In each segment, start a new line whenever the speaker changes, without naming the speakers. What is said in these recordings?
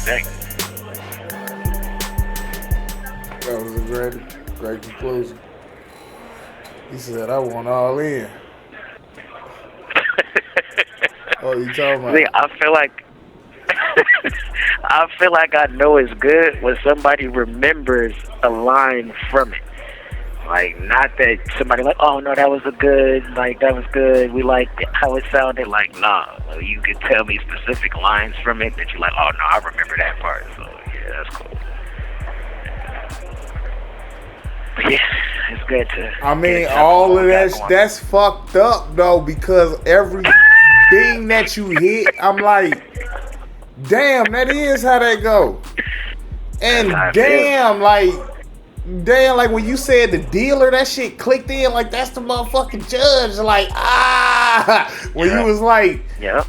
think?
That was a great conclusion. He said, "I want all in." Oh, you talking
See,
about?
I feel like I know it's good when somebody remembers a line from it. Like, not that somebody like, oh no, that was good. We liked it, how it sounded. Like, nah, you can tell me specific lines from it that you're like, oh no, I remember that part. So yeah, that's cool. But yeah, it's good to
I
get
mean,
examples of
all
what
of
we got going.
that's fucked up though, because every ding that you hit, I'm like, damn, that is how that go.
That's how
And
it feels.
damn, like when you said the dealer, that shit clicked in like that's the motherfucking judge. Like, when you
Yeah,
was like,
yeah.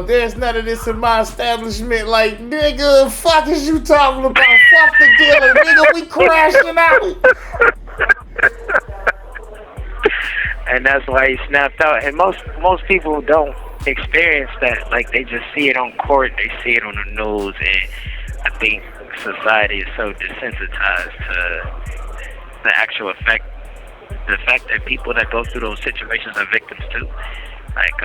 there's none of this in my establishment. Like, nigga, fuck is you talking about? Fuck the dealer, nigga, we crashing out.
And that's why he snapped out. And most people don't experience that. Like, they just see it on court, they see it on the news, and I think society is so desensitized to the actual effect, the fact that people that go through those situations are victims too. Like,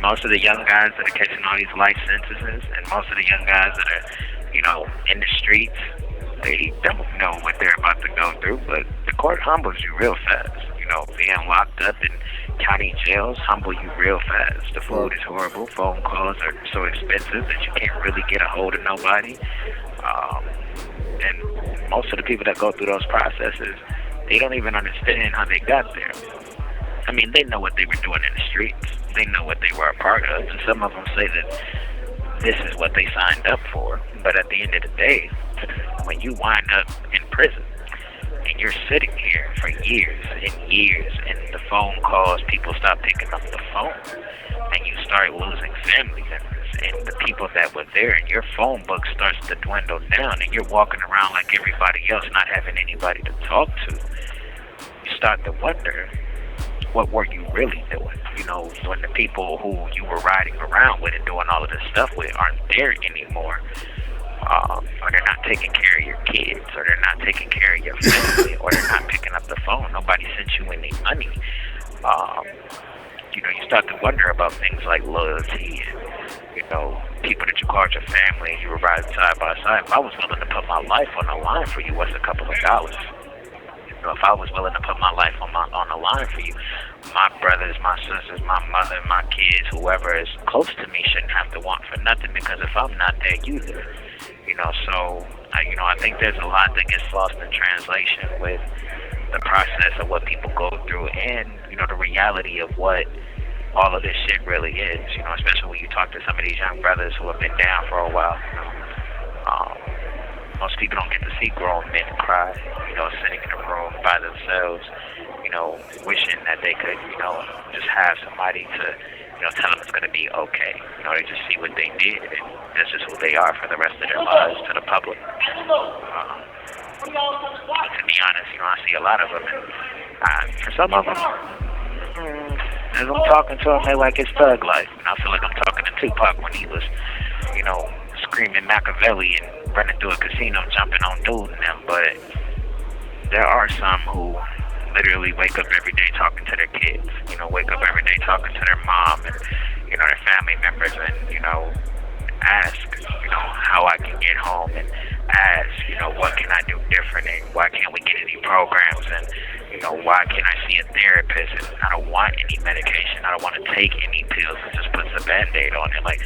most of the young guys that are catching all these life sentences, and most of the young guys that are, in the streets, they don't know what they're about to go through. But the court humbles you real fast. Being locked up in county jails humble you real fast. The food is horrible. Phone calls are so expensive that you can't really get a hold of nobody. And most of the people that go through those processes, they don't even understand how they got there. I mean, they know what they were doing in the streets. They know what they were a part of. And some of them say that this is what they signed up for. But at the end of the day, when you wind up in prison, and you're sitting here for years and years, and the phone calls, people stop picking up the phone, and you start losing family members, and the people that were there, and your phone book starts to dwindle down, and you're walking around like everybody else, not having anybody to talk to. You start to wonder, what were you really doing? When the people who you were riding around with and doing all of this stuff with aren't there anymore. Or they're not taking care of your kids, or they're not taking care of your family, or they're not picking up the phone. Nobody sent you any money. You start to wonder about things like loyalty and, people that you called your family and you were riding side by side. If I was willing to put my life on the line for you, what's a couple of dollars? If I was willing to put my life on the line for you, my brothers, my sisters, my mother, my kids, whoever is close to me shouldn't have to want for nothing, because if I'm not there, you there. So I think there's a lot that gets lost in translation with the process of what people go through, and the reality of what all of this shit really is. Especially when you talk to some of these young brothers who have been down for a while. Most people don't get to see grown men cry, sitting in a room by themselves, wishing that they could, just have somebody to, tell them it's going to be okay. They just see what they did, and that's just who they are for the rest of their lives to the public. To be honest, I see a lot of them, and for some of them, as I'm talking to them, they like it's thug life. I feel like I'm talking to Tupac when he was, screaming Machiavelli and running through a casino, jumping on dude and them. But there are some who literally wake up every day talking to their kids, wake up every day talking to their mom and, their family members, and, ask, how I can get home, and ask, what can I do different, and why can't we get any programs, and, why can't I see a therapist, and I don't want any medication, I don't want to take any pills, it just puts a Band-Aid on it. Like,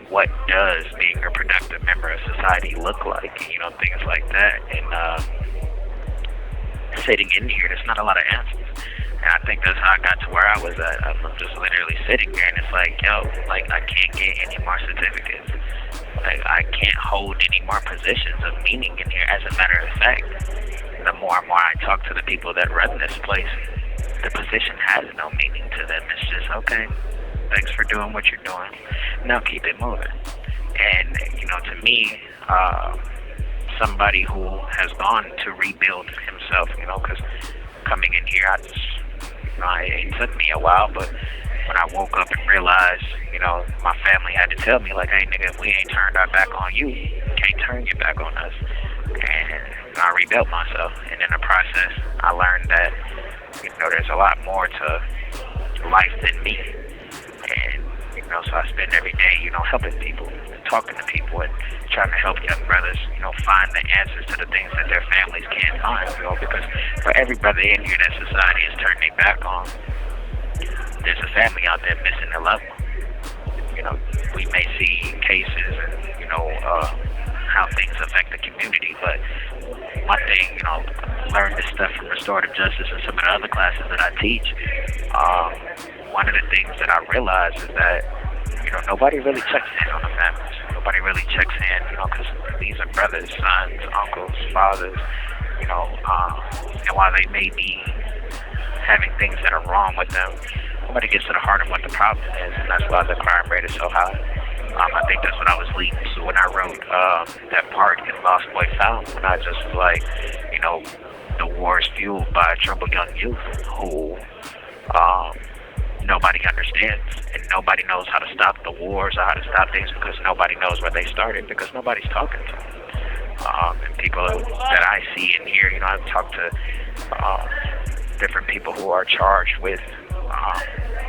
what does being a productive member of society look like, things like that. And sitting in here, there's not a lot of answers. And I think that's how I got to where I was at. I'm just literally sitting there, and it's like, I can't get any more certificates. Like, I can't hold any more positions of meaning in here. As a matter of fact, the more and more I talk to the people that run this place, the position has no meaning to them. It's just, okay, thanks for doing what you're doing. Now keep it moving. And, to me, somebody who has gone to rebuild himself, because coming in here, it took me a while, but when I woke up and realized, my family had to tell me, like, hey, nigga, if we ain't turned our back on you, you can't turn your back on us. And I rebuilt myself. And in the process, I learned that, there's a lot more to life than me. And, so I spend every day, helping people, talking to people, and trying to help young brothers, find the answers to the things that their families can't find, because for every brother in here that society has turned their back on, there's a family out there missing their loved one. We may see cases and, how things affect the community, but one thing, learn this stuff from restorative justice and some of the other classes that I teach. One of the things that I realize is that, nobody really checks in on the families. Nobody really checks in, because these are brothers, sons, uncles, fathers, and while they may be having things that are wrong with them, nobody gets to the heart of what the problem is, and that's why the crime rate is so high. I think that's what I was leading to when I wrote that part in Lost Boy Found, when I just was like, the war is fueled by troubled young youth who nobody understands, and nobody knows how to stop the wars or how to stop things, because nobody knows where they started, because nobody's talking to them. And people that I see and hear, I've talked to different people who are charged with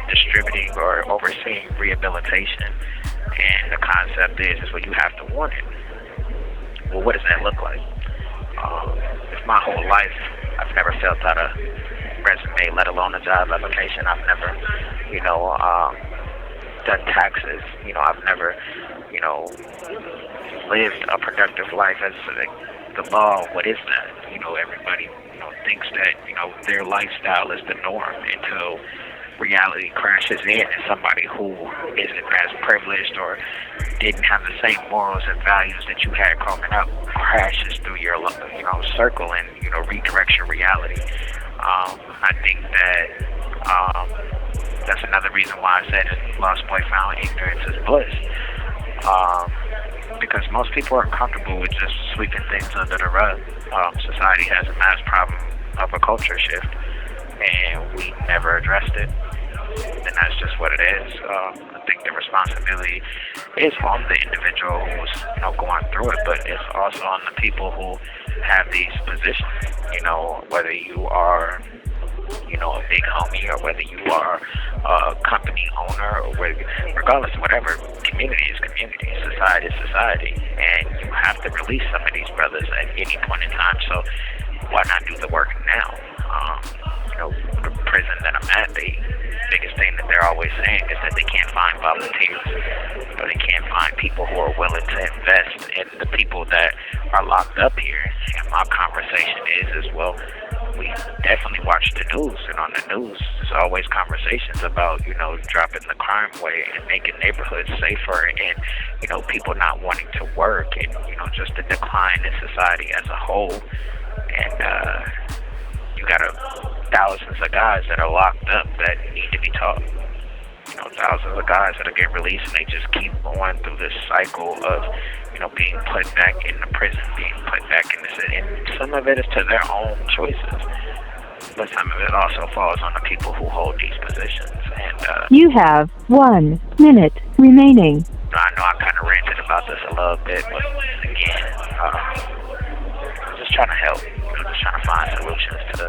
distributing or overseeing rehabilitation, and the concept is well, you have to want it. Well, what does that look like? If my whole life I've never filled out a resume, let alone a job application, I've never, done taxes, I've never, lived a productive life as the law. What is that? Everybody, thinks that, their lifestyle is the norm until reality crashes in, and somebody who isn't as privileged or didn't have the same morals and values that you had growing up crashes through your, circle and, redirects your reality. I think that that's another reason why I said it, Lost Boy Found, ignorance is bliss. Because most people are comfortable with just sweeping things under the rug. Society has a mass problem of a culture shift, and we never addressed it. And that's just what it is. I think the responsibility is on the individual who's, going through it, but it's also on the people who have these positions. Whether you are, a big homie, or whether you are a company owner, or whether, regardless of whatever, community is community, society is society, and you have to release some of these brothers at any point in time. So why not do the work now? The prison that I'm at, the biggest thing that they're always saying is that they can't find volunteers, or they can't find people who are willing to invest in the people that are locked up here. And my conversation is well, we definitely watch the news, and on the news, there's always conversations about, dropping the crime rate and making neighborhoods safer, and, people not wanting to work, and, just the decline in society as a whole. And, you got thousands of guys that are locked up that need to be taught. Thousands of guys that are getting released, and they just keep going through this cycle of, being put back in the prison, being put back in this, and some of it is to their own choices, but some of it also falls on the people who hold these positions. And
you have 1 minute remaining.
I know I kind of ranted about this a little bit, but again, I'm just trying to help, just trying to find solutions to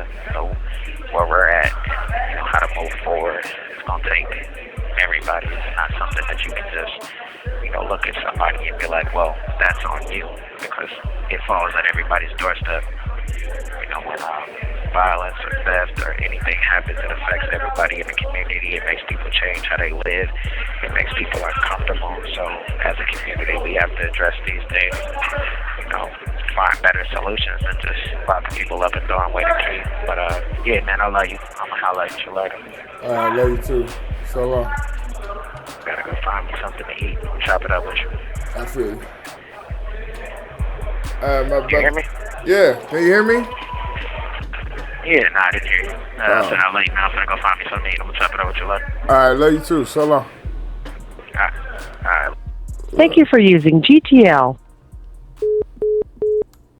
where we're at, and how to move forward. It's gonna take everybody. It's not something that you can just look at somebody and be like, well, that's on you, because it falls at everybody's doorstep. When violence or theft or anything happens, it affects everybody in the community. It makes people change how they live. It makes people uncomfortable. So as a community, we have to address these things, find better solutions than just locking people up and throwing away the key. But yeah, man, I love you. I'm gonna highlight you later.
I love you too. So long.
Gotta go find me something to eat. Chop it up with you.
I feel you. My brother.
You hear me?
Yeah. Can you hear me?
Yeah, nah, I didn't hear you. I said I'll let you know. I'm gonna go find me something to eat. I'm gonna chop it up with you later.
Alright, love you too. So long.
Alright.
Thank you for using GTL.